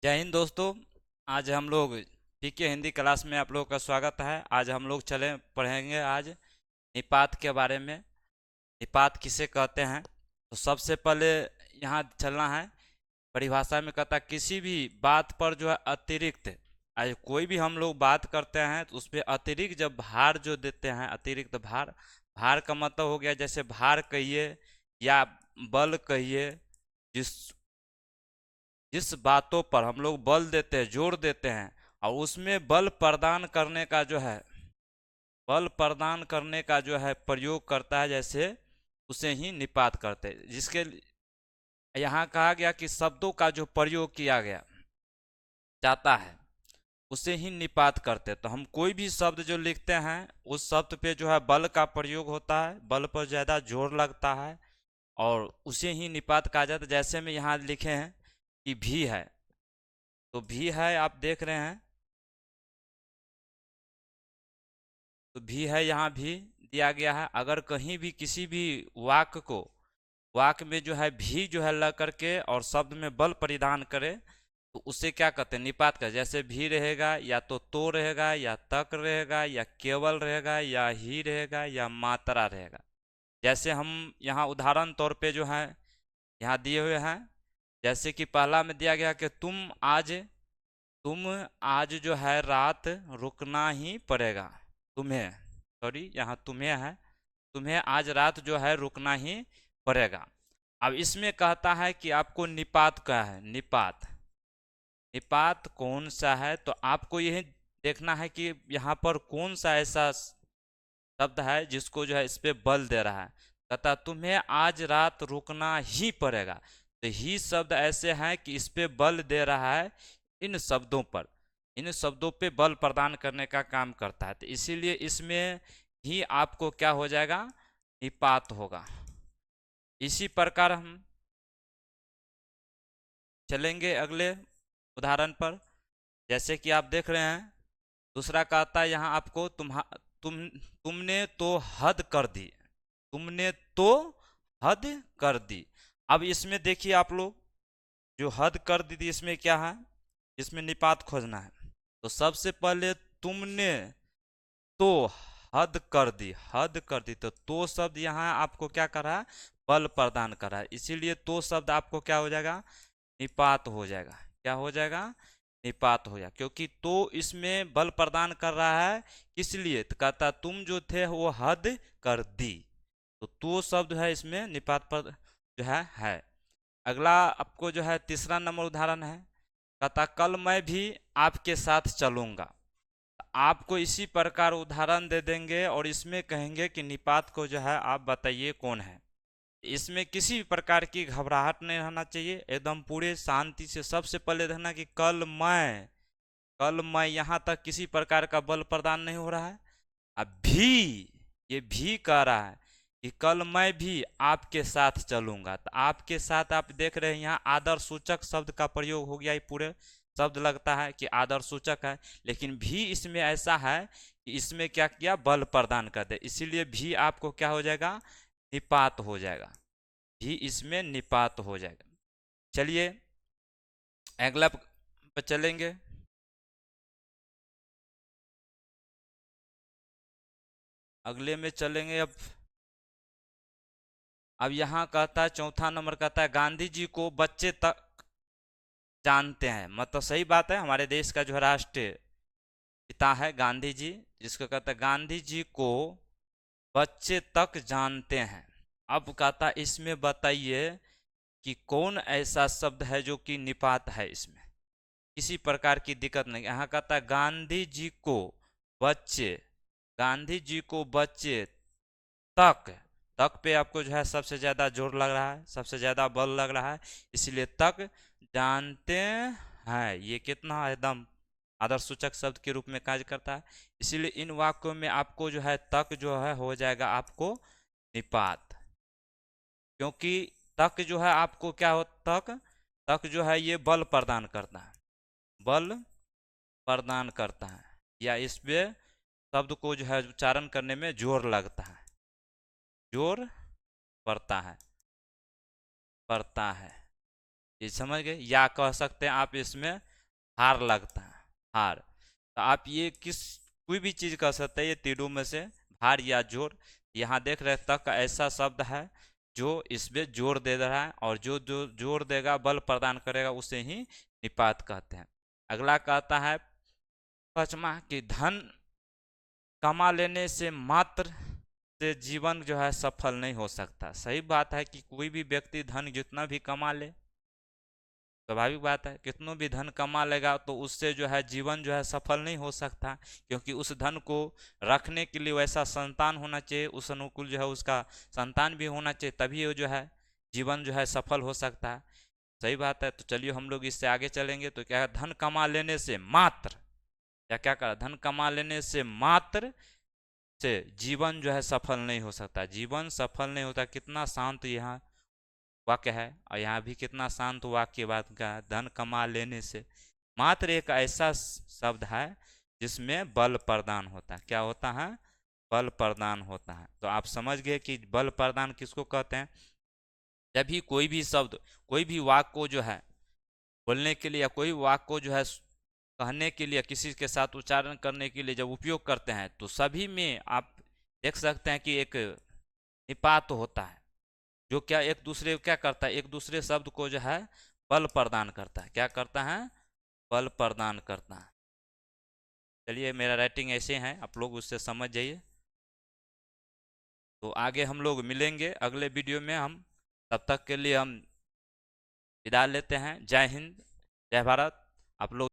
जय हिंद दोस्तों। आज हम लोग पीके हिंदी क्लास में आप लोगों का स्वागत है। आज हम लोग चले पढ़ेंगे आज निपात के बारे में। निपात किसे कहते हैं? तो सबसे पहले यहाँ चलना है। परिभाषा में कहता है किसी भी बात पर जो है अतिरिक्त, आज कोई भी हम लोग बात करते हैं तो उस पर अतिरिक्त जब भार जो देते हैं, अतिरिक्त भार। भार का मतलब हो गया, जैसे भार कहिए या बल कहिए। जिस जिस बातों पर हम लोग बल देते हैं, जोर देते हैं, और उसमें बल प्रदान करने का जो है, बल प्रदान करने का जो है प्रयोग करता है, जैसे उसे ही निपात करते हैं। जिसके यहाँ कहा गया कि शब्दों का जो प्रयोग किया गया जाता है उसे ही निपात करते। तो हम कोई भी शब्द जो लिखते हैं उस शब्द पे जो है बल का प्रयोग होता है, बल पर ज़्यादा जोर लगता है और उसे ही निपात कहा जाता है। जैसे में यहाँ लिखे हैं कि भी है, तो भी है आप देख रहे हैं, तो भी है यहाँ भी दिया गया है। अगर कहीं भी किसी भी वाक्य को, वाक्य में जो है भी जो है लग करके और शब्द में बल परिधान करे तो उसे क्या कहते हैं? निपात कर। जैसे भी रहेगा या तो रहेगा या तक रहेगा या केवल रहेगा या ही रहेगा या मात्रा रहेगा। जैसे हम यहाँ उदाहरण तौर पे जो है यहाँ दिए हुए हैं। जैसे कि पहला में दिया गया कि तुम आज जो है रात रुकना ही पड़ेगा। तुम्हें, सॉरी यहाँ तुम्हें है, तुम्हें आज रात जो है रुकना ही पड़ेगा। अब इसमें कहता है कि आपको निपात क्या है। निपात, निपात कौन सा है? तो आपको यही देखना है कि यहाँ पर कौन सा ऐसा शब्द है जिसको जो है इस पे बल दे रहा है। कहता तुम्हें आज रात रुकना ही पड़ेगा। तो ही शब्द ऐसे हैं कि इस पे बल दे रहा है। इन शब्दों पर, इन शब्दों पे बल प्रदान करने का काम करता है। तो इसीलिए इसमें ही आपको क्या हो जाएगा? निपात होगा। इसी प्रकार हम चलेंगे अगले उदाहरण पर। जैसे कि आप देख रहे हैं, दूसरा कहता है यहाँ आपको तुमने तो हद कर दी। तुमने तो हद कर दी। अब इसमें देखिए आप लोग, जो हद कर दी थी इसमें क्या है? इसमें निपात खोजना है। तो सबसे पहले तुमने तो हद कर दी, हद कर दी। तो शब्द यहाँ आपको क्या कर रहा है? बल प्रदान कर रहा है। इसीलिए तो शब्द आपको क्या हो जाएगा? निपात हो जाएगा। क्या हो जाएगा? निपात हो जाएगा, क्योंकि तो इसमें बल प्रदान कर रहा है। किस लिए? तो कहता तुम जो थे वो हद कर दी। तो शब्द है इसमें निपात पर जो है। अगला आपको जो है तीसरा नंबर उदाहरण है। कहता कल मैं भी आपके साथ चलूंगा। आपको इसी प्रकार उदाहरण दे देंगे और इसमें कहेंगे कि निपात को जो है आप बताइए कौन है। इसमें किसी भी प्रकार की घबराहट नहीं रहना चाहिए, एकदम पूरे शांति से। सबसे पहले देखना कि कल मैं यहाँ तक किसी प्रकार का बल प्रदान नहीं हो रहा है। अब भी, ये भी कह रहा है कि कल मैं भी आपके साथ चलूंगा। तो आपके साथ आप देख रहे हैं यहाँ आदर सूचक शब्द का प्रयोग हो गया। ये पूरे शब्द लगता है कि आदर सूचक है, लेकिन भी इसमें ऐसा है कि इसमें क्या किया? बल प्रदान कर दे। इसीलिए भी आपको क्या हो जाएगा? निपात हो जाएगा। भी इसमें निपात हो जाएगा। चलिए अगला पर चलेंगे। अगले में चलेंगे अब यहाँ कहता है चौथा नंबर कहता है गांधी जी को बच्चे तक जानते हैं। मतलब सही बात है, हमारे देश का जो है राष्ट्रीय पिता है गांधी जी, जिसको कहता है गांधी जी को बच्चे तक जानते हैं। अब कहता इसमें बताइए कि कौन ऐसा शब्द है जो कि निपात है। इसमें किसी प्रकार की दिक्कत नहीं। यहाँ कहता है गांधी जी को बच्चे, गांधी जी को बच्चे तक। तक पे आपको जो है सबसे ज़्यादा जोर लग रहा है, सबसे ज़्यादा बल लग रहा है, इसलिए तक जानते हैं। ये कितना एकदम आदर सूचक शब्द के रूप में कार्य करता है। इसीलिए इन वाक्यों में आपको जो है तक जो है हो जाएगा आपको निपात। क्योंकि तक जो है आपको क्या हो? तक, तक जो है ये बल प्रदान करता है, बल प्रदान करता है, या इस पे शब्द को जो है उच्चारण करने में जोर लगता है, जोर पड़ता है, पड़ता है। ये समझ गए? या कह सकते हैं आप इसमें हार लगता है, हार। तो आप ये किस कोई भी चीज कह सकते हैं, ये तीनों में से भार या जोर। यहाँ देख रहे तक का ऐसा शब्द है जो इसमें जोर दे रहा है, और जो जो जोर देगा, बल प्रदान करेगा, उसे ही निपात कहते हैं। अगला कहता है पांचवा कि धन कमा लेने से मात्र से जीवन जो है सफल नहीं हो सकता। सही बात है कि कोई भी व्यक्ति धन जितना भी कमा ले, स्वाभाविक बात है, कितनों भी धन कमा लेगा तो उससे जो है जीवन जो है सफल नहीं हो सकता, क्योंकि उस धन को रखने के लिए वैसा संतान होना चाहिए, उस अनुकूल जो है उसका संतान भी होना चाहिए, तभी वो जो है जीवन जो है सफल हो सकता है। सही बात है। तो चलिए हम लोग इससे आगे चलेंगे। तो क्या है, धन कमा लेने से मात्र, या क्या कहा, धन कमा लेने से मात्र से जीवन जो है सफल नहीं हो सकता, जीवन सफल नहीं होता। कितना शांत यहाँ वाक्य है, और यहाँ भी कितना शांत वाक्य बात का है। धन कमा लेने से मात्र एक ऐसा शब्द है जिसमें बल प्रदान होता है। क्या होता है, बल प्रदान होता है। तो आप समझ गए कि बल प्रदान किसको कहते हैं। जब भी कोई भी शब्द, कोई भी वाक्य को जो है बोलने के लिए, या कोई वाक्य को जो है कहने के लिए, किसी के साथ उच्चारण करने के लिए जब उपयोग करते हैं, तो सभी में आप देख सकते हैं कि एक निपात होता है, जो क्या एक दूसरे क्या करता है, एक दूसरे शब्द को जो है बल प्रदान करता है। क्या करता है, बल प्रदान करता है। चलिए, मेरा राइटिंग ऐसे है, आप लोग उससे समझ जाइए। तो आगे हम लोग मिलेंगे अगले वीडियो में। हम तब तक के लिए हम विदा लेते हैं। जय हिंद, जय भारत। आप लोग